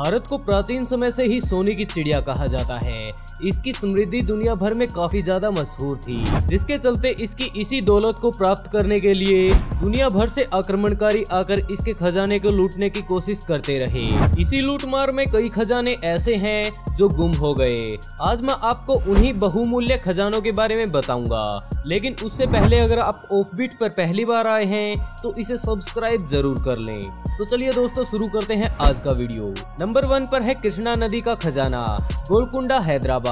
भारत को प्राचीन समय से ही सोने की चिड़िया कहा जाता है। इसकी समृद्धि दुनिया भर में काफी ज्यादा मशहूर थी, जिसके चलते इसकी इसी दौलत को प्राप्त करने के लिए दुनिया भर से आक्रमणकारी आकर इसके खजाने को लूटने की कोशिश करते रहे। इसी लूटमार में कई खजाने ऐसे हैं जो गुम हो गए। आज मैं आपको उन्हीं बहुमूल्य खजानों के बारे में बताऊंगा, लेकिन उससे पहले अगर आप ऑफबीट पर पहली बार आए हैं तो इसे सब्सक्राइब जरूर कर लें। तो चलिए दोस्तों, शुरू करते हैं आज का वीडियो। नंबर 1 पर है कृष्णा नदी का खजाना, गोलकुंडा हैदराबाद।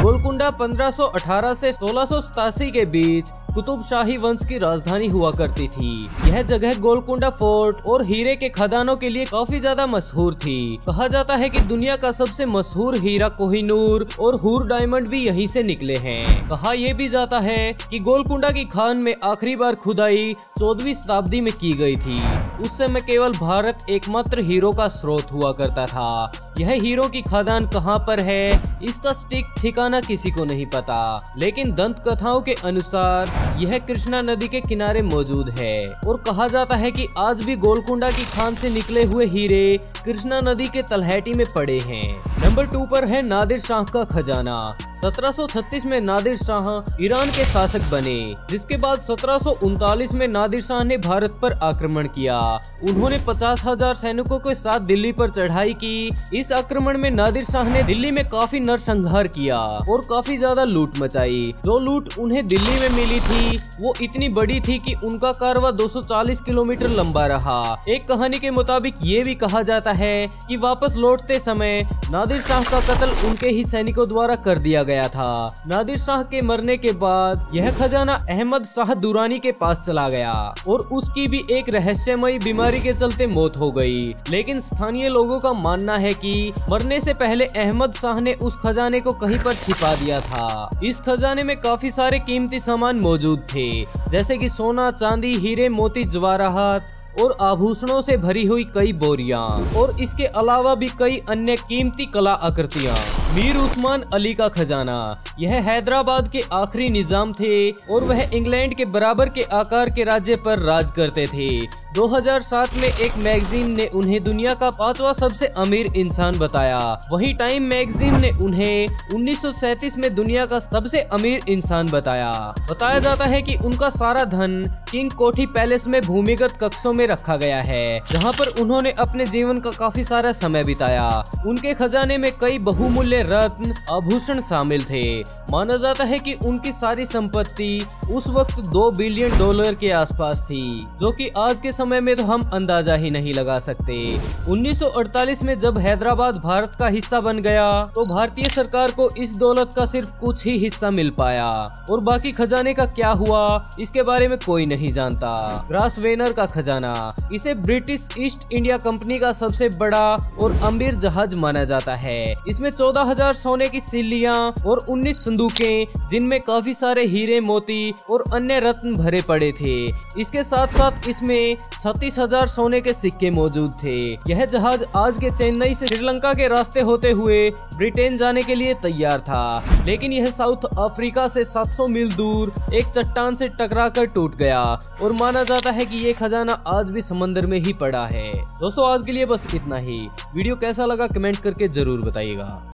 गोलकुंडा 1518 से 1687 के बीच कुतुब शाही वंश की राजधानी हुआ करती थी। यह जगह गोलकुंडा फोर्ट और हीरे के खदानों के लिए काफी ज्यादा मशहूर थी। कहा जाता है कि दुनिया का सबसे मशहूर हीरा कोहिनूर और हूर डायमंड भी यहीं से निकले हैं। कहा यह भी जाता है कि गोलकुंडा की खान में आखिरी बार खुदाई 14वीं शताब्दी में की गई थी। उस समय केवल भारत एकमात्र हीरो का स्रोत हुआ करता था। यह हीरो की खदान कहाँ पर है, इसका सटीक ठिकाना किसी को नहीं पता, लेकिन दंत कथाओं के अनुसार यह कृष्णा नदी के किनारे मौजूद है। और कहा जाता है कि आज भी गोलकुंडा की खान से निकले हुए हीरे कृष्णा नदी के तलहटी में पड़े हैं। नंबर 2 पर है नादिर शाह का खजाना। 1736 में नादिर शाह ईरान के शासक बने, जिसके बाद 1739 में नादिर शाह ने भारत पर आक्रमण किया। उन्होंने 50,000 सैनिकों के साथ दिल्ली पर चढ़ाई की। इस आक्रमण में नादिर शाह ने दिल्ली में काफी नरसंहार किया और काफी ज्यादा लूट मचाई। जो लूट उन्हें दिल्ली में मिली थी वो इतनी बड़ी थी कि उनका कारवां 240 किलोमीटर लंबा रहा। एक कहानी के मुताबिक ये भी कहा जाता है कि वापस लौटते समय नादिर शाह का कत्ल उनके ही सैनिकों द्वारा कर दिया गया था। नादिर शाह के मरने के बाद यह खजाना अहमद शाह दुरानी के पास चला गया और उसकी भी एक रहस्यमयी बीमारी के चलते मौत हो गई। लेकिन स्थानीय लोगों का मानना है कि मरने से पहले अहमद शाह ने उस खजाने को कहीं पर छिपा दिया था। इस खजाने में काफी सारे कीमती सामान मौजूद थे, जैसे कि सोना, चांदी, हीरे, मोती, जवाहरात और आभूषणों से भरी हुई कई बोरियां, और इसके अलावा भी कई अन्य कीमती कला आकृतियां। मीर उस्मान अली का खजाना, यह हैदराबाद के आखिरी निजाम थे और वह इंग्लैंड के बराबर के आकार के राज्य पर राज करते थे। 2007 में एक मैगजीन ने उन्हें दुनिया का 5वां सबसे अमीर इंसान बताया। वहीं टाइम मैगजीन ने उन्हें 1937 में दुनिया का सबसे अमीर इंसान बताया। बताया जाता है कि उनका सारा धन किंग कोठी पैलेस में भूमिगत कक्षों में रखा गया है, जहां पर उन्होंने अपने जीवन का काफी सारा समय बिताया। उनके खजाने में कई बहुमूल्य रत्न, आभूषण शामिल थे। माना जाता है कि उनकी सारी संपत्ति उस वक्त $2 बिलियन के आसपास थी, जो कि आज के समय में तो हम अंदाजा ही नहीं लगा सकते। 1948 में जब हैदराबाद भारत का हिस्सा बन गया तो भारतीय सरकार को इस दौलत का सिर्फ कुछ ही हिस्सा मिल पाया और बाकी खजाने का क्या हुआ इसके बारे में कोई नहीं जानता। ग्रासवेनर का खजाना, इसे ब्रिटिश ईस्ट इंडिया कंपनी का सबसे बड़ा और अमीर जहाज माना जाता है। इसमें 14,000 सोने की सिल्लियां और 19 संदूकें, जिनमें काफी सारे हीरे, मोती और अन्य रत्न भरे पड़े थे। इसके साथ साथ इसमें 36,000 सोने के सिक्के मौजूद थे। यह जहाज आज के चेन्नई से श्रीलंका के रास्ते होते हुए ब्रिटेन जाने के लिए तैयार था, लेकिन यह साउथ अफ्रीका से 700 मील दूर एक चट्टान से टकराकर टूट गया और माना जाता है कि ये खजाना आज भी समंदर में ही पड़ा है। दोस्तों, आज के लिए बस इतना ही। वीडियो कैसा लगा कमेंट करके जरूर बताइएगा।